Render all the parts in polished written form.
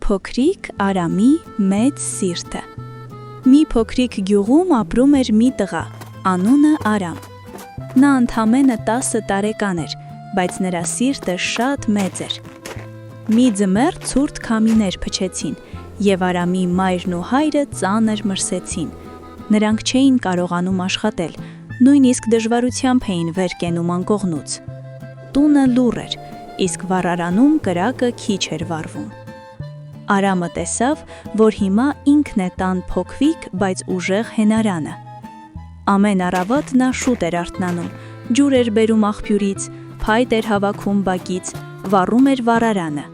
փոքրիկ Արամի մեծ սիրտը։ Մի փոքրիկ գյուղում ապրում էր մի տղա, անունը Արամ։ Նա ընդամենը 10 տարեկան էր, բայց նրա սիրտը շատ մեծ էր։ Մի ձմեռ ցուրտ քամիներ փչեցին, եւ Արամի մայրն ու հայրը ծանր մրսեցին։ Նրանք չէին կարողանում աշխատել, նույնիսկ դժվարությամբ էին վեր կենում անկողնուց։ Տունը լուռ էր, իսկ վառարանում կրակը քիչ էր վառվում։ Արամը տեսավ, որ հիմա ինքն է տան փոքրիկ, բայց ուժեղ հենարանը։ Ամեն առավոտ նա շուտ էր արթնանում, ջուր էր բերում աղբյուրից, փայտ էր հավաքում բակից, վառում էր վառարանը։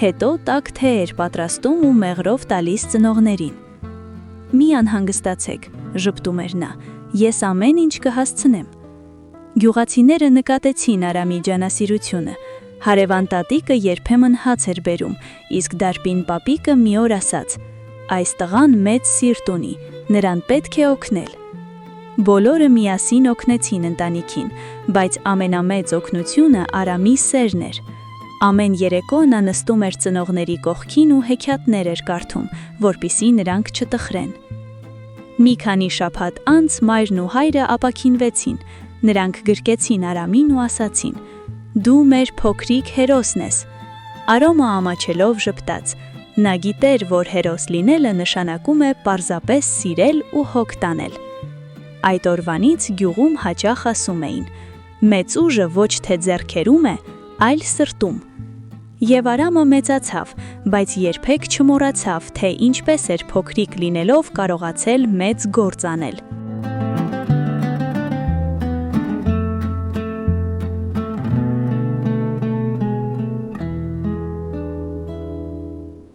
Հետո տաք թե էր պատրաստում ու մեղրով տալիս ծնողներին։ «Մի անհանգստացեք», ժպտում էր նա, «ես ամեն ինչ կհասցնեմ»։ Գյուղացիները նկատեցին Արամի ջանասիրությունը։ Հարևան տատիկը երբեմն հաց էր բերում, իսկ դարբին պապիկը մի օր ասաց. «Այս տղան մեծ սիրտ ունի, նրան պետք է օգնել»։ Բոլորը միասին օգնեցին ընտանիքին, բայց ամենամեծ օգնությունը Արամի սերն էր։ Ամեն երեկո նա նստում էր ծնողների կողքին ու հեքիաթներ էր կարդում, որպեսզի նրանք չտխրեն։ Մի քանի շաբաթ անց մայրն ու հայրը ապաքինվեցին։ Նրանք գրկեցին Արամին ու ասացին. «Դու մեր փոքրիկ հերոսն ես»։ Արամը ամաչելով ժպտաց։ Նա գիտեր, որ հերոս լինելը նշանակում է պարզապես սիրել ու հոգ տանել։ Այդ օրվանից գյուղում հաճախ ասում էին. «Մեծ ուժը ոչ թե ձեռքերում է, այլ սրտում»։ Եվ Արամը մեծացավ, բայց երբեք չմոռացավ, թե ինչպես էր փոքրիկ լինելով կարողացել մեծ գործ անել։